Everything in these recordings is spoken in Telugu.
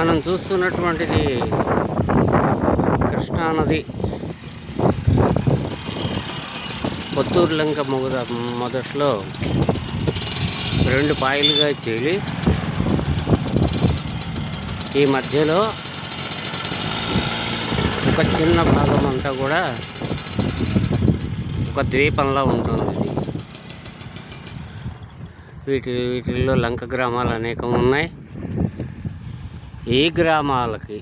మనం చూస్తున్నటువంటిది కృష్ణానది కొత్తూరు లంక మొదట్లో రెండు పాయలుగా చీలి ఈ మధ్యలో ఒక చిన్న భాగం అంతా కూడా ఒక ద్వీపంలా ఉంటుంది. వీటిల్లో లంక గ్రామాలు అనేకం ఉన్నాయి. ఈ గ్రామాలకి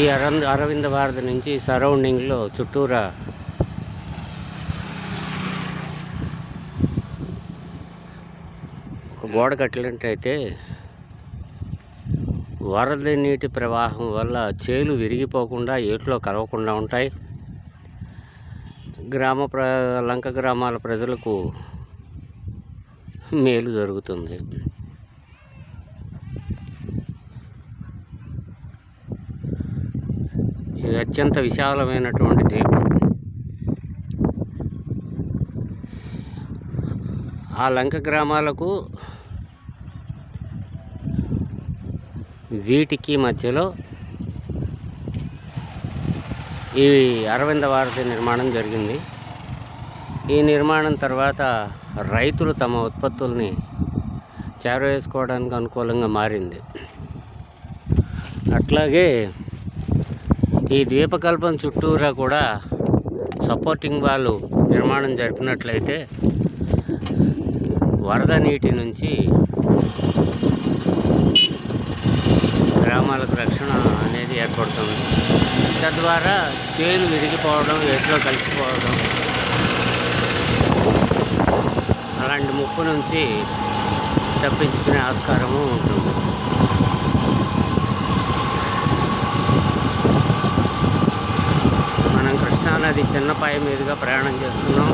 ఈ అరవింద భారతి నుంచి సరౌండింగ్లో చుట్టూరా ఒక గోడ కట్టినట్టయితే వరద నీటి ప్రవాహం వల్ల చేలు విరిగిపోకుండా ఏట్లో కలవకుండా ఉంటాయి. లంక గ్రామాల ప్రజలకు మేలు జరుగుతుంది. ఇది అత్యంత విశాలమైనటువంటి ద్వీపం. ఆ లంక గ్రామాలకు వీటికి మధ్యలో ఈ అరవింద భారతి నిర్మాణం జరిగింది. ఈ నిర్మాణం తర్వాత రైతులు తమ ఉత్పత్తుల్ని చేరవేసుకోవడానికి అనుకూలంగా మారింది. అట్లాగే ఈ ద్వీపకల్పం చుట్టూరా కూడా సపోర్టింగ్ వాల్ నిర్మాణం జరిపినట్లయితే వరద నీటి నుంచి గ్రామాలకు రక్షణ అనేది ఏర్పడుతుంది. తద్వారా చేలు విరిగిపోవడం, ఏట్లో కలిసిపోవడం అలాంటి ముప్పు నుంచి తప్పించుకునే ఆస్కారము ఉంటుంది. మనం కృష్ణానది చిన్నపాయ మీదుగా ప్రయాణం చేస్తున్నాం.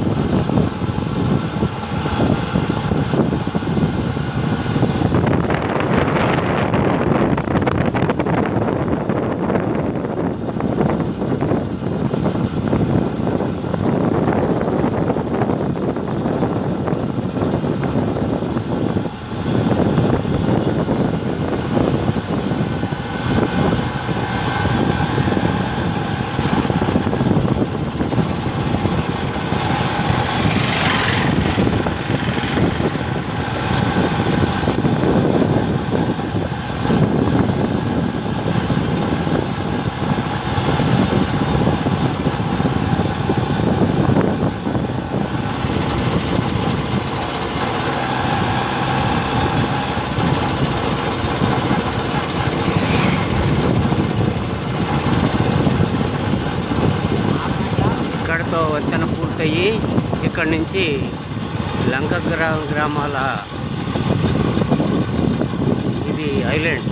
ఇక్కడితో వంతెన పూర్తయ్యి ఇక్కడి నుంచి లంక గ్రామాల ఇది ఐలాండ్.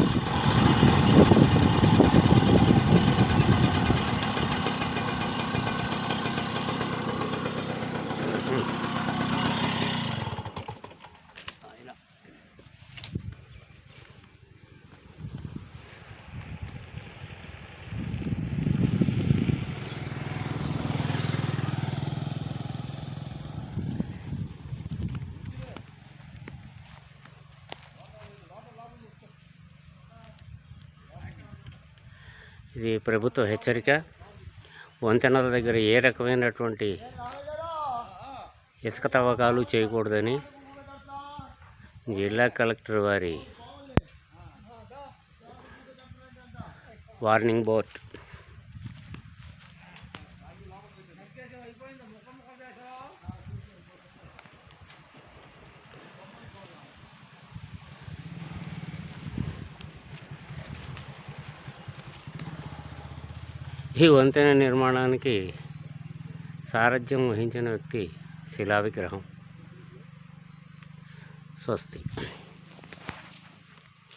ఇది ప్రభుత్వ హెచ్చరిక. వంతెనల దగ్గర ఏ రకమైనటువంటి ఇసుక తవ్వకాలు చేయకూడదని జిల్లా కలెక్టర్ వారి వార్నింగ్ బోర్డ్. ఈ వంతెన నిర్మాణానికి సారథ్యం వహించిన వ్యక్తి శిలా విగ్రహం. స్వస్తి.